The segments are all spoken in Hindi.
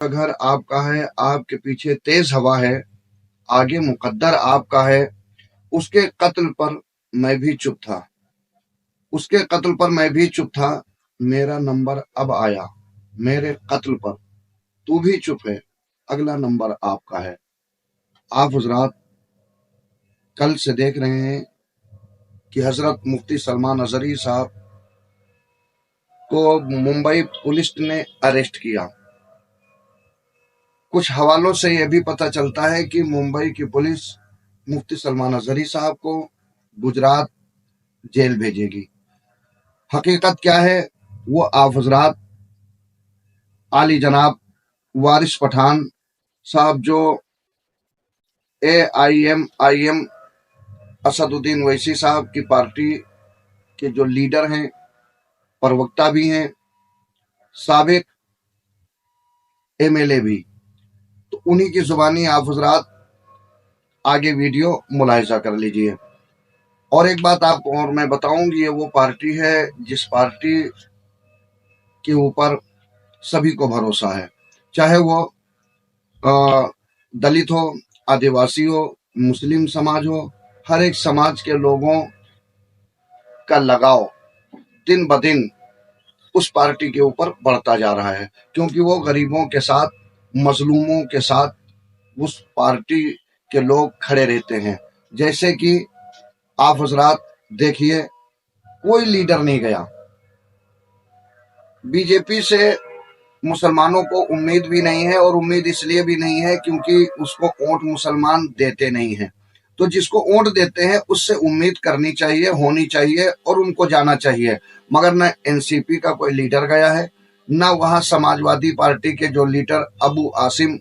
घर आपका है, आपके पीछे तेज हवा है, आगे मुकद्दर आपका है। उसके कत्ल पर मैं भी चुप था, उसके कत्ल पर मैं भी चुप था। मेरा नंबर अब आया, मेरे कत्ल पर तू भी चुप है, अगला नंबर आपका है। आप हजरात कल से देख रहे हैं कि हजरत मुफ्ती सलमान अजहरी साहब को मुंबई पुलिस ने अरेस्ट किया। कुछ हवालों से यह भी पता चलता है कि मुंबई की पुलिस मुफ्ती सलमान अजहरी साहब को गुजरात जेल भेजेगी। हकीकत क्या है वो आप हजरात आली जनाब वारिस पठान साहब, जो AIM असदुद्दीन ओवैसी साहब की पार्टी के जो लीडर हैं, प्रवक्ता भी हैं, साबिक MLA भी, तो उन्हीं की जुबानी आप हजरात आगे वीडियो मुलाहिजा कर लीजिए। और एक बात आप और मैं बताऊंगी, ये वो पार्टी है जिस पार्टी के ऊपर सभी को भरोसा है, चाहे वो दलित हो, आदिवासी हो, मुस्लिम समाज हो। हर एक समाज के लोगों का लगाव दिन ब दिन उस पार्टी के ऊपर बढ़ता जा रहा है, क्योंकि वो गरीबों के साथ, मजलूमों के साथ उस पार्टी के लोग खड़े रहते हैं। जैसे कि आप हजरात देखिए, कोई लीडर नहीं गया। बीजेपी से मुसलमानों को उम्मीद भी नहीं है, और उम्मीद इसलिए भी नहीं है क्योंकि उसको वोट मुसलमान देते नहीं हैं। तो जिसको वोट देते हैं उससे उम्मीद करनी चाहिए, होनी चाहिए और उनको जाना चाहिए। मगर न NCP का कोई लीडर गया है, न वहां समाजवादी पार्टी के जो लीडर अबू आसिम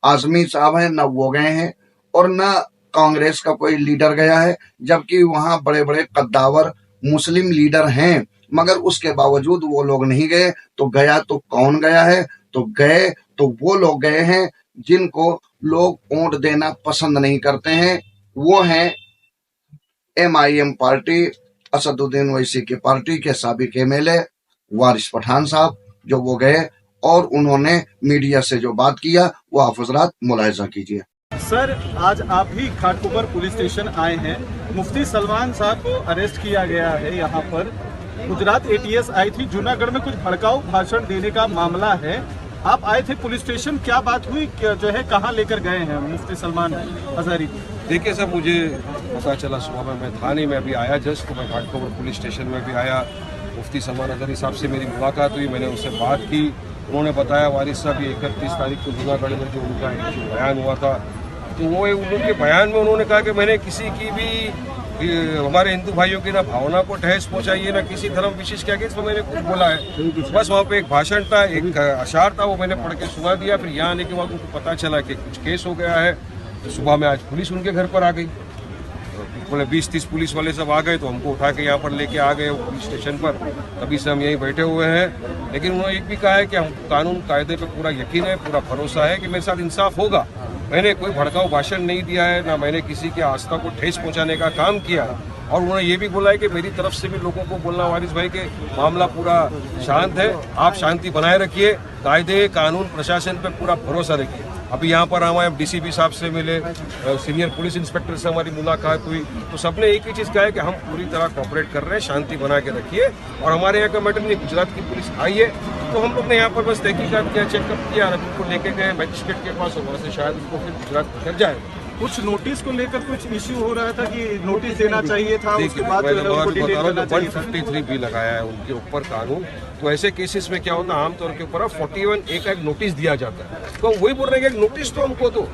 आजमी साहब हैं, न वो गए हैं, और न कांग्रेस का कोई लीडर गया है। जबकि वहां बड़े बड़े कद्दावर मुस्लिम लीडर हैं, मगर उसके बावजूद वो लोग नहीं गए। तो गया तो कौन गया है? तो गए तो वो लोग गए हैं जिनको लोग वोट देना पसंद नहीं करते हैं। वो हैं MIM पार्टी, असदुद्दीन ओवैसी की पार्टी के साबिक MLA वारिस पठान साहब, जो वो गए और उन्होंने मीडिया से जो बात किया वो आप हजरात मुलाहिजा कीजिए। सर, आज आप ही घाटकोपर पुलिस स्टेशन आए हैं। मुफ्ती सलमान साहब को अरेस्ट किया गया है। यहाँ पर गुजरात ATS आई थी, जूनागढ़ में कुछ भड़काऊ भाषण देने का मामला है। आप आए थे पुलिस स्टेशन, क्या बात हुई, जो है कहाँ लेकर गए हैं मुफ्ती सलमान अजहरी? देखिए सर, मुझे पता चला सुबह में, मैं थाने में अभी आया जस्ट, तो मैं घाटकोपर पुलिस स्टेशन में भी आया। मुफ्ती सलमान अजहरी साहब से मेरी मुलाकात हुई, मैंने उनसे बात की। उन्होंने बताया वारिस साहब 31 तारीख को जूनागढ़ में जो उनका जो बयान हुआ था, तो वो उनके बयान में उन्होंने कहा कि मैंने किसी की भी हमारे हिंदू भाइयों की ना भावना को ठेस पहुंचाई है, ना किसी धर्म विशेष क्या, तो मैंने कुछ बोला है। बस वहाँ पे एक भाषण था, एक अशार था, वो मैंने पढ़ के सुना दिया। फिर यहाँ आने के बाद उनको पता चला कि कुछ केस हो गया है। तो सुबह में आज पुलिस उनके घर पर आ गई, बोले 20-30 पुलिस वाले सब आ गए, तो हमको उठा के यहाँ पर लेके आ गए पुलिस स्टेशन पर। तभी से हम यहीं बैठे हुए हैं। लेकिन उन्होंने एक भी कहा है कि हम कानून कायदे पे पूरा यकीन है, पूरा भरोसा है कि मेरे साथ इंसाफ होगा। मैंने कोई भड़काऊ भाषण नहीं दिया है, ना मैंने किसी की आस्था को ठेस पहुंचाने का काम किया। और उन्होंने ये भी बोला है कि मेरी तरफ से भी लोगों को बोलना, वारिस भाई के मामला पूरा शांत है, आप शांति बनाए रखिए, कायदे कानून प्रशासन पे पूरा भरोसा रखिए। अभी यहाँ पर हमारे DCP साहब से मिले, सीनियर पुलिस इंस्पेक्टर से हमारी मुलाकात हुई, तो सबने एक ही चीज़ कहा है कि हम पूरी तरह कोऑपरेट कर रहे हैं, शांति बना के रखिए। और हमारे यहाँ का मैटर नहीं, गुजरात की पुलिस आई है, तो हम लोग ने यहाँ पर बस तहकीकात किया, चेकअप किया, उनको लेके गए मजिस्ट्रेट के पास, और वहाँ से शायद उनको फिर गुजरात कर जाए। कुछ नोटिस को लेकर कुछ इश्यू हो रहा था कि नोटिस देना चाहिए था, उसके बाद 153 भी लगाया है उनके ऊपर कानून। तो ऐसे केसेस में क्या होता है, आमतौर के ऊपर 41A का एक नोटिस दिया जाता है। तो हम वही बोल रहे हैं कि एक नोटिस तो हमको दो,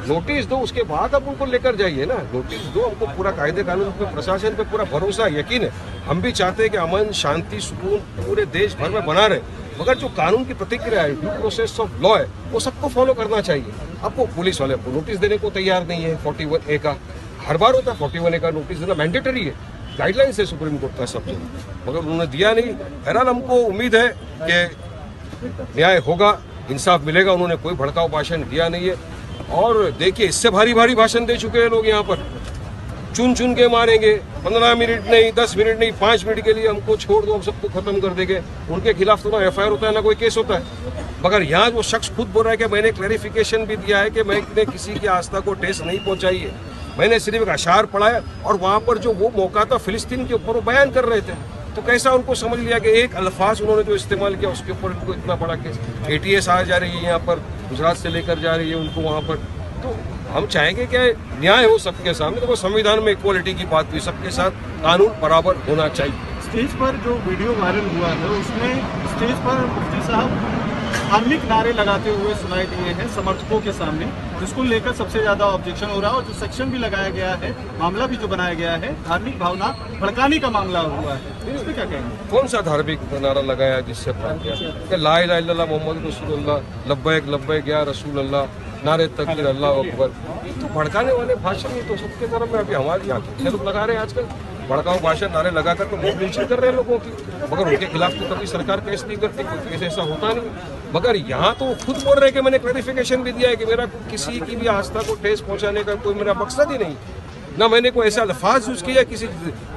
नोटिस दो, उसके बाद आप उनको लेकर जाइए ना। नोटिस दो, हमको पूरा कायदे कानून पे, प्रशासन पे पूरा भरोसा यकीन है। हम भी चाहते हैं कि अमन शांति सुकून पूरे देश भर में बना रहे, मगर जो कानून की प्रतिक्रिया है, ड्यू प्रोसेस ऑफ लॉ है, वो सबको फॉलो करना चाहिए। आपको पुलिस वाले को नोटिस देने को तैयार नहीं है 41A का। हर बार होता है 41A का नोटिस देना मैंडेटरी है, गाइडलाइंस है सुप्रीम कोर्ट का सब जगह, मगर उन्होंने दिया नहीं। बहरहाल हमको उम्मीद है कि न्याय होगा, इंसाफ मिलेगा। उन्होंने कोई भड़काऊ भाषण दिया नहीं है। और देखिए, इससे भारी भारी भाषण दे चुके हैं लोग यहाँ पर, चुन चुन के मारेंगे, 15 मिनट नहीं, 10 मिनट नहीं, 5 मिनट के लिए हमको छोड़ दो, हम सबको खत्म कर देंगे। उनके खिलाफ तो ना FIR होता है, ना कोई केस होता है। मगर यहाँ वो शख्स खुद बोल रहा है कि मैंने क्लैरिफिकेशन भी दिया है कि मैंने किसी की आस्था को ठेस नहीं पहुंचाई है, मैंने सिर्फ एक अशार पढ़ा है। और वहाँ पर जो वो मौका था फिलिस्तीन के ऊपर वो बयान कर रहे थे, तो कैसा उनको समझ लिया कि एक अल्फाज उन्होंने जो इस्तेमाल किया उसके ऊपर उनको इतना बड़ा केस। ATS आ जा रही है यहाँ पर, गुजरात से लेकर जा रही है उनको वहाँ पर। तो हम चाहेंगे कि न्याय हो सबके सामने। तो संविधान में इक्वालिटी की बात हुई, सबके साथ कानून बराबर होना चाहिए। स्टेज पर जो वीडियो वायरल हुआ है उसमें स्टेज पर मुफ्ती साहब धार्मिक नारे लगाते हुए सुनाई दिए हैं समर्थकों के सामने, जिसको लेकर सबसे ज्यादा ऑब्जेक्शन हो रहा है। और जो सेक्शन भी लगाया गया है, मामला भी जो बनाया गया है, धार्मिक भावना भड़काने का मामला हुआ है, तो इसमें क्या कहेंगे? कौन सा धार्मिक नारा लगाया जिससे कि ला इलाहा इल्लल्लाह मोहम्मद रसूलुल्लाह, लब्बैक लब्बैक या रसूल अल्लाह, नारे तकबीर अल्लाह अकबर, तो भड़काने वाले भाषण ही तो सबके तरफ में अभी हमारे यहाँ लोग लगा रहे हैं आजकल। भड़काऊ भाषण नारे लगाकर तो मोबिलाइजेशन कर रहे हैं लोगों की, मगर उनके खिलाफ तो कभी सरकार केस नहीं करती, कोई केस ऐसा होता नहीं। मगर यहाँ तो खुद बोल रहे हैं कि मैंने क्लैरिफिकेशन भी दिया है कि मेरा किसी की भी आस्था को ठेस पहुँचाने का कोई मेरा मकसद ही नहीं, ना मैंने कोई ऐसा अल्फाज यूज किया किसी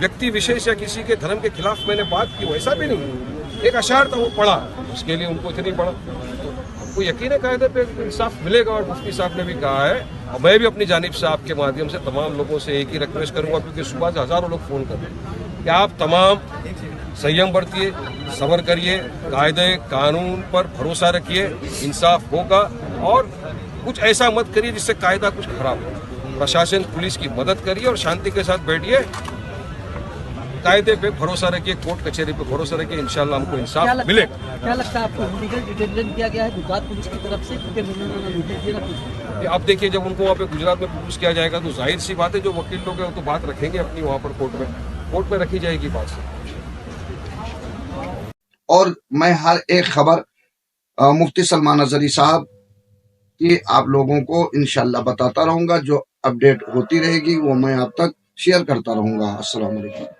व्यक्ति विशेष या किसी के धर्म के खिलाफ मैंने बात की, वैसा भी नहीं। एक अशार था वो पढ़ा, उसके लिए उनको इतनी पढ़ा, तो यकीन है कायदे पे इंसाफ मिलेगा। और मुफ्ती साहब ने भी कहा है, और मैं भी अपनी जानिब से आपके माध्यम से तमाम लोगों से एक ही रिक्वेस्ट करूंगा, क्योंकि सुबह से हज़ारों लोग फ़ोन कर रहे हैं कि आप तमाम संयम बरतिए, सब्र करिए, कायदे कानून पर भरोसा रखिए, इंसाफ होगा। और कुछ ऐसा मत करिए जिससे कायदा कुछ खराब हो। प्रशासन पुलिस की मदद करिए और शांति के साथ बैठिए, कायदे पे भरोसा रखिए, कोर्ट कचहरी पे भरोसा रखिए, इंशाल्लाह हमको इंसाफ मिलेगा। क्या लगता है आपको इलीगल डिटेंशन किया गया है गुजरात पुलिस की तरफ से? क्योंकि नोटिस दिया ना। अब देखिए, जब उनको वहाँ पे गुजरात में पुलिस किया जाएगा तो जाहिर सी बात है जो वकील लोग हैं तो बात रखेंगे अपनी वहाँ पर कोर्ट में रखी जाएगी बात। और मैं हर एक खबर मुफ्ती सलमान अजहरी साहब की आप लोगों को इंशाल्लाह बताता रहूंगा। जो अपडेट होती रहेगी वो मैं आप तक शेयर करता रहूंगा। अस्सलाम वालेकुम।